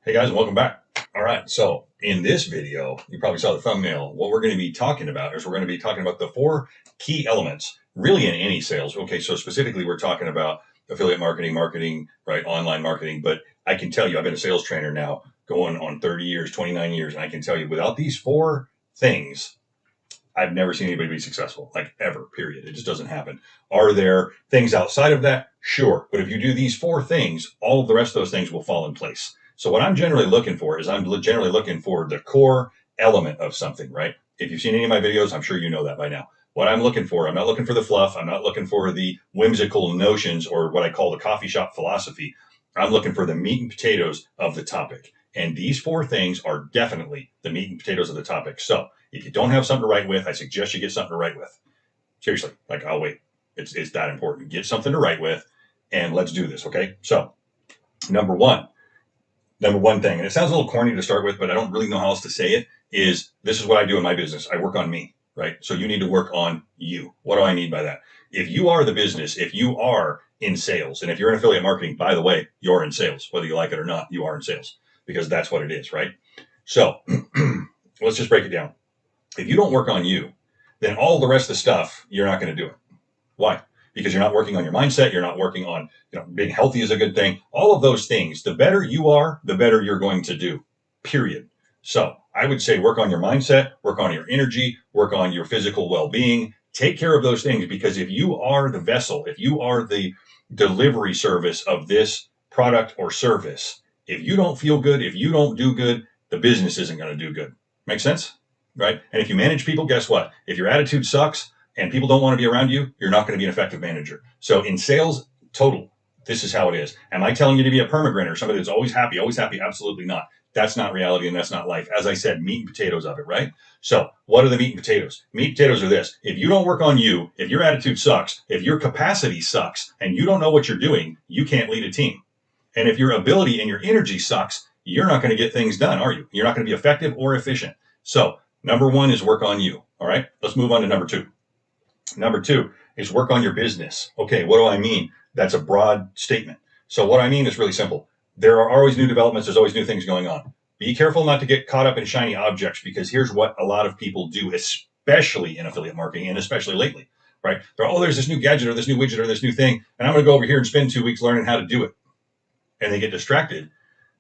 Hey guys, welcome back. All right, so in this video, you probably saw the thumbnail. What we're going to be talking about is we're going to be talking about the 4 key elements, really in any sales. Okay, so specifically we're talking about affiliate marketing, right, online marketing. But I can tell you, I've been a sales trainer now going on 30 years, 29 years, and I can tell you without these 4 things, I've never seen anybody be successful, like ever, period. It just doesn't happen. Are there things outside of that? Sure. But if you do these 4 things, all of the rest of those things will fall in place. So what I'm generally looking for is I'm generally looking for the core element of something, right? If you've seen any of my videos, I'm sure you know that by now. What I'm looking for, I'm not looking for the fluff. I'm not looking for the whimsical notions or what I call the coffee shop philosophy. I'm looking for the meat and potatoes of the topic. And these 4 things are definitely the meat and potatoes of the topic. So if you don't have something to write with, I suggest you get something to write with. Seriously, like, I'll wait. It's that important. Get something to write with, and let's do this, okay? So, number one thing, and it sounds a little corny to start with, but I don't really know how else to say it, is this is what I do in my business. I work on me, right? So you need to work on you. What do I mean by that? If you are the business, if you are in sales, and if you're in affiliate marketing, by the way, you're in sales. Whether you like it or not, you are in sales, because that's what it is, right? So let's just break it down. If you don't work on you, then all the rest of the stuff, you're not going to do it. Why? Because you're not working on your mindset. You're not working on, being healthy is a good thing. All of those things, the better you are, the better you're going to do, period. So I would say work on your mindset, work on your energy, work on your physical well-being. Take care of those things, because if you are the vessel, if you are the delivery service of this product or service, if you don't feel good, if you don't do good, the business isn't going to do good. Make sense? Right? And if you manage people, guess what? If your attitude sucks and people don't want to be around you, you're not going to be an effective manager. So in sales, total, this is how it is. Am I telling you to be a permagrinner, somebody that's always happy? Absolutely not. That's not reality, and that's not life. As I said, meat and potatoes of it, right? So what are the meat and potatoes? Meat and potatoes are this. If you don't work on you, if your attitude sucks, if your capacity sucks, and you don't know what you're doing, you can't lead a team. And if your ability and your energy sucks, you're not going to get things done, are you? You're not going to be effective or efficient. So number 1 is work on you. All right, let's move on to number 2. Number 2 is work on your business. Okay, what do I mean? That's a broad statement. So what I mean is really simple. There are always new developments. There's always new things going on. Be careful not to get caught up in shiny objects, because here's what a lot of people do, especially in affiliate marketing and especially lately, right? There's this new gadget or this new widget or this new thing, and I'm going to go over here and spend 2 weeks learning how to do it. And they get distracted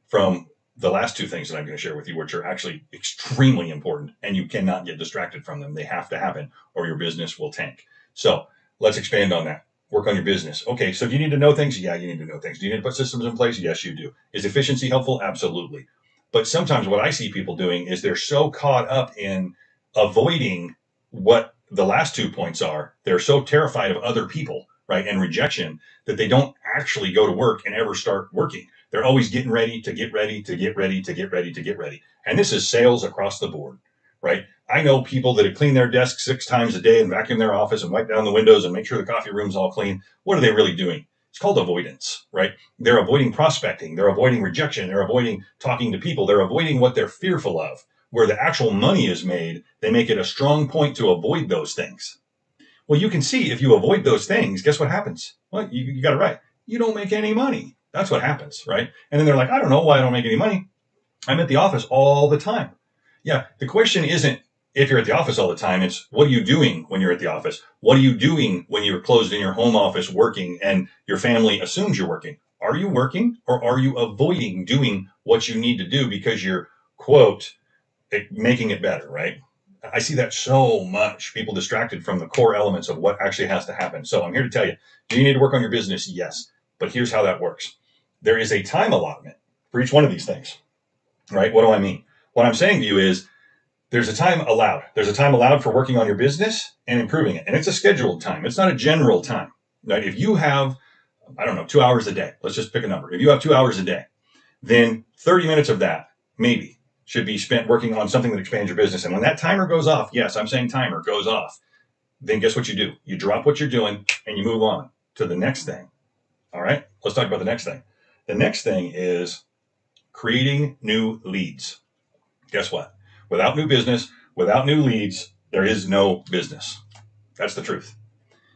from the last 2 things that I'm going to share with you, which are actually extremely important, and you cannot get distracted from them. They have to happen, or your business will tank. So let's expand on that. Work on your business. Okay, so do you need to know things? Yeah, you need to know things. Do you need to put systems in place? Yes, you do. Is efficiency helpful? Absolutely. But sometimes what I see people doing is they're so caught up in avoiding what the last 2 points are. They're so terrified of other people, right, and rejection, that they don't actually go to work and ever start working. They're always getting ready to get ready to get ready to get ready to get ready. And this is sales across the board, right? I know people that have cleaned their desks 6 times a day and vacuum their office and wipe down the windows and make sure the coffee room's all clean. What are they really doing? It's called avoidance, right? They're avoiding prospecting. They're avoiding rejection. They're avoiding talking to people. They're avoiding what they're fearful of. Where the actual money is made, they make it a strong point to avoid those things. Well, you can see if you avoid those things, guess what happens? Well, you got it right. You don't make any money. That's what happens, right? And then they're like, I don't know why I don't make any money. I'm at the office all the time. Yeah, the question isn't if you're at the office all the time. It's what are you doing when you're at the office? What are you doing when you're closed in your home office working and your family assumes you're working? Are you working, or are you avoiding doing what you need to do because you're, quote, making it better, right? I see that so much. People distracted from the core elements of what actually has to happen. So I'm here to tell you, do you need to work on your business? Yes. But here's how that works. There is a time allotment for each one of these things, right? What do I mean? What I'm saying to you is there's a time allowed. There's a time allowed for working on your business and improving it. And it's a scheduled time. It's not a general time, right? If you have, 2 hours a day, let's just pick a number. If you have 2 hours a day, then 30 minutes of that, maybe, should be spent working on something that expands your business. And when that timer goes off, yes, I'm saying timer goes off, then guess what you do? You drop what you're doing and you move on to the next thing. All right, let's talk about the next thing. The next thing is creating new leads. Guess what? Without new business, without new leads, there is no business. That's the truth.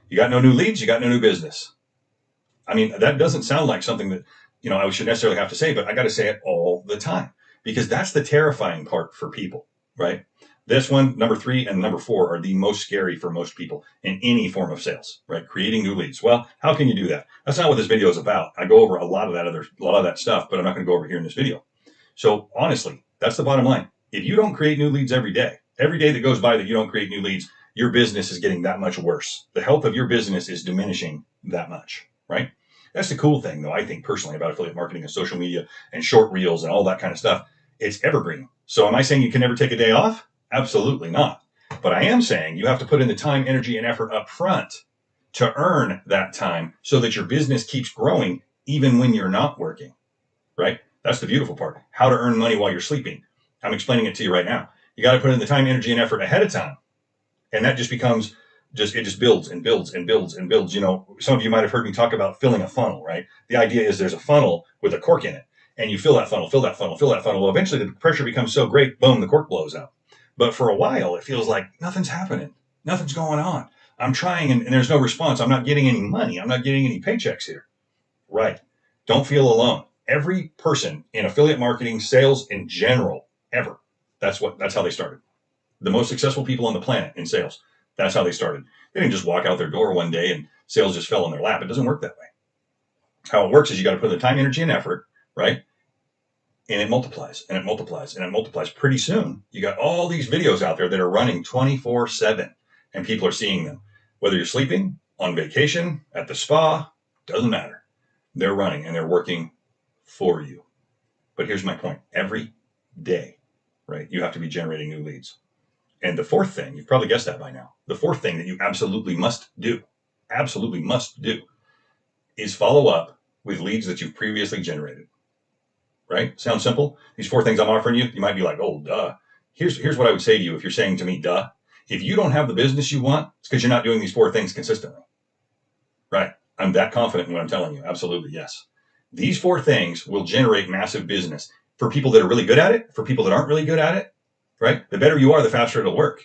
You got no new leads, you got no new business. I mean, that doesn't sound like something that I should necessarily have to say, but I got to say it all the time because that's the terrifying part for people, right? This one, number 3 and number 4 are the most scary for most people in any form of sales, right? Creating new leads. Well, how can you do that? That's not what this video is about. I go over a lot of that stuff, but I'm not going to go over here in this video. So honestly, that's the bottom line. If you don't create new leads every day that goes by that you don't create new leads, your business is getting that much worse. The health of your business is diminishing that much, right? That's the cool thing, though, I think personally about affiliate marketing and social media and short reels and all that kind of stuff. It's evergreen. So am I saying you can never take a day off? Absolutely not. But I am saying you have to put in the time, energy, and effort up front to earn that time so that your business keeps growing even when you're not working, right? That's the beautiful part. How to earn money while you're sleeping. I'm explaining it to you right now. You got to put in the time, energy, and effort ahead of time. And that just becomes it just builds and builds and builds and builds. Some of you might have heard me talk about filling a funnel, right? The idea is there's a funnel with a cork in it, and you fill that funnel, fill that funnel, fill that funnel. Well, eventually the pressure becomes so great, boom, the cork blows out. But for a while, it feels like nothing's happening. Nothing's going on. I'm trying and there's no response. I'm not getting any money. I'm not getting any paychecks here. Right. Don't feel alone. Every person in affiliate marketing, sales in general, ever, that's how they started. The most successful people on the planet in sales, that's how they started. They didn't just walk out their door one day and sales just fell in their lap. It doesn't work that way. How it works is you got to put the time, energy, and effort, right? And it multiplies and it multiplies and it multiplies. Pretty soon, you got all these videos out there that are running 24/7 and people are seeing them. Whether you're sleeping, on vacation, at the spa, doesn't matter. They're running and they're working for you. But here's my point. Every day, right, you have to be generating new leads. And the fourth thing, you've probably guessed that by now, the fourth thing that you absolutely must do, is follow up with leads that you've previously generated. Right? Sounds simple? These 4 things I'm offering you, you might be like, oh, duh. Here's what I would say to you if you're saying to me, duh. If you don't have the business you want, it's because you're not doing these 4 things consistently. Right? I'm that confident in what I'm telling you. Absolutely, yes. These 4 things will generate massive business for people that are really good at it, for people that aren't really good at it. Right? The better you are, the faster it'll work.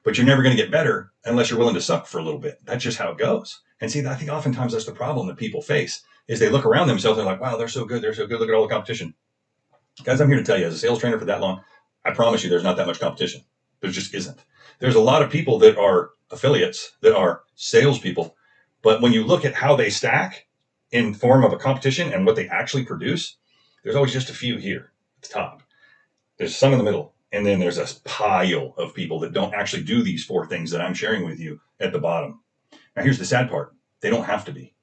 But you're never going to get better unless you're willing to suck for a little bit. That's just how it goes. And see, I think oftentimes that's the problem that people face is they look around themselves and they're like, wow, they're so good. Look at all the competition. Guys, I'm here to tell you, as a sales trainer for that long, I promise you there's not that much competition. There just isn't. There's a lot of people that are affiliates, that are salespeople. But when you look at how they stack in form of a competition and what they actually produce, there's always just a few here at the top. There's some in the middle. And then there's a pile of people that don't actually do these 4 things that I'm sharing with you at the bottom. Now, here's the sad part. They don't have to be.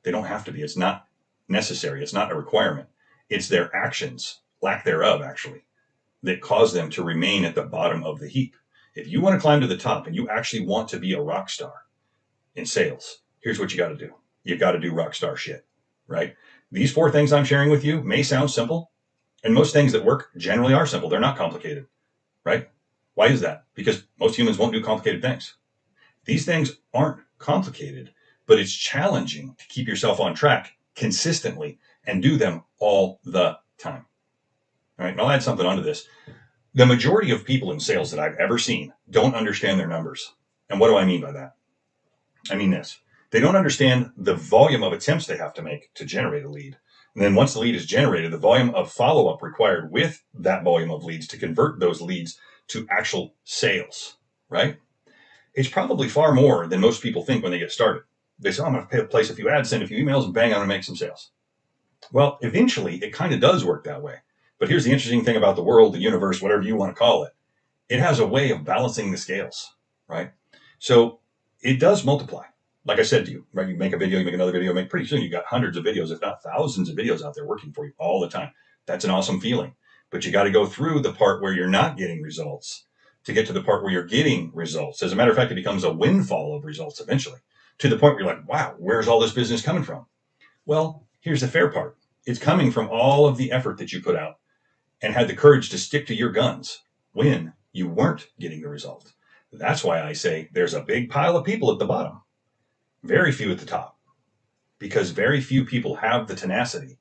They don't have to be. It's not necessary. It's not a requirement. It's their actions, lack thereof, actually, that cause them to remain at the bottom of the heap. If you want to climb to the top and you actually want to be a rock star in sales, here's what you got to do. You got to do rock star shit, right? These 4 things I'm sharing with you may sound simple. And most things that work generally are simple. They're not complicated, right? Why is that? Because most humans won't do complicated things. These things aren't complicated, but it's challenging to keep yourself on track consistently and do them all the time. All right, and I'll add something onto this. The majority of people in sales that I've ever seen don't understand their numbers. And what do I mean by that? I mean this. They don't understand the volume of attempts they have to make to generate a lead. And then once the lead is generated, the volume of follow-up required with that volume of leads to convert those leads to actual sales, right? It's probably far more than most people think when they get started. They say, I'm going to place a few ads, send a few emails, and bang, I'm going to make some sales. Well, eventually, it kind of does work that way. But here's the interesting thing about the world, the universe, whatever you want to call it. It has a way of balancing the scales, right? So it does multiply. Like I said to you, right? You make a video, you make another video, pretty soon you got hundreds of videos, if not thousands of videos out there working for you all the time. That's an awesome feeling. But you got to go through the part where you're not getting results to get to the part where you're getting results. As a matter of fact, it becomes a windfall of results eventually, to the point where you're like, wow, where's all this business coming from? Well, here's the fair part. It's coming from all of the effort that you put out and had the courage to stick to your guns when you weren't getting the result. That's why I say there's a big pile of people at the bottom. Very few at the top, because very few people have the tenacity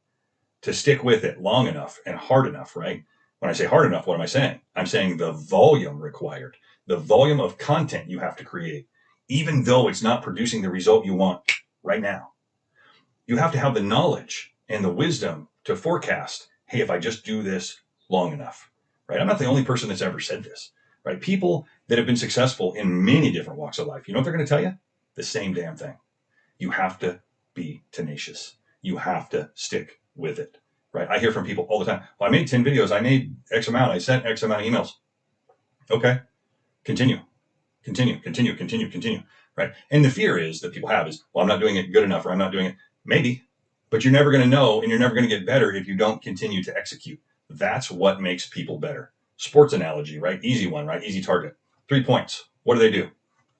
to stick with it long enough and hard enough, right? When I say hard enough, what am I saying? I'm saying the volume required, the volume of content you have to create, even though it's not producing the result you want right now. You have to have the knowledge and the wisdom to forecast, hey, if I just do this long enough, right? I'm not the only person that's ever said this, right? People that have been successful in many different walks of life, you know what they're going to tell you? The same damn thing. You have to be tenacious. You have to stick with it, right? I hear from people all the time. Well, I made 10 videos. I made X amount. I sent X amount of emails. Okay. Continue, right? And the fear is that people have is, well, I'm not doing it good enough, or I'm not doing it. Maybe, but you're never going to know, and you're never going to get better if you don't continue to execute. That's what makes people better. Sports analogy, right? Easy one, right? Easy target. 3 points. What do?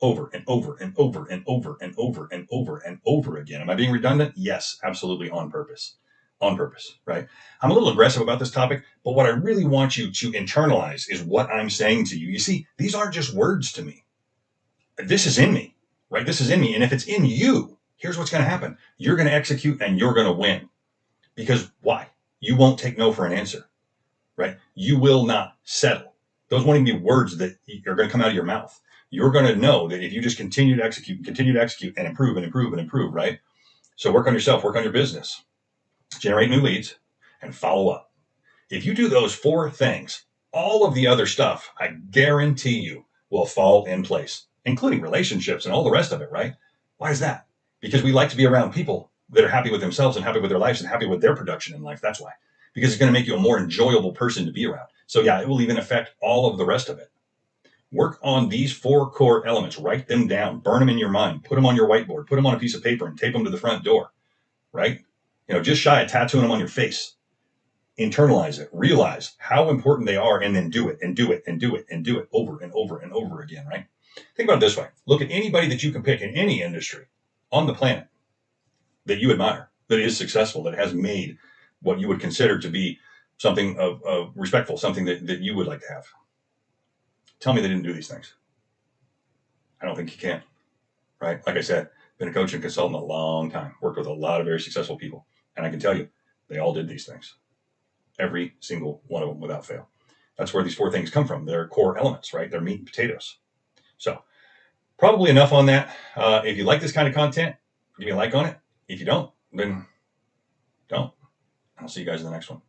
Over and over and over and over and over and over and over again. Am I being redundant? Yes, absolutely, on purpose. On purpose, right? I'm a little aggressive about this topic, but what I really want you to internalize is what I'm saying to you. You see, these aren't just words to me. This is in me, right? This is in me. And if it's in you, here's what's going to happen. You're going to execute and you're going to win. Because why? You won't take no for an answer, right? You will not settle. Those won't even be words that are going to come out of your mouth. You're going to know that if you just continue to execute and improve and improve and improve, right? So work on yourself, work on your business, generate new leads, and follow up. If you do those 4 things, all of the other stuff, I guarantee you, will fall in place, including relationships and all the rest of it, right? Why is that? Because we like to be around people that are happy with themselves and happy with their lives and happy with their production in life. That's why. Because it's going to make you a more enjoyable person to be around. So yeah, it will even affect all of the rest of it. Work on these 4 core elements. Write them down. Burn them in your mind. Put them on your whiteboard. Put them on a piece of paper and tape them to the front door, right? Just shy of tattooing them on your face. Internalize it. Realize how important they are, and then do it and do it and do it and do it over and over and over again, right? Think about it this way. Look at anybody that you can pick in any industry on the planet that you admire, that is successful, that has made what you would consider to be something of respectful, something that you would like to have. Tell me they didn't do these things. I don't think you can, right? Like I said, been a coach and consultant a long time, worked with a lot of very successful people. And I can tell you, they all did these things. Every single one of them without fail. That's where these 4 things come from. They're core elements, right? They're meat and potatoes. So probably enough on that. If you like this kind of content, give me a like on it. If you don't, then don't. I'll see you guys in the next one.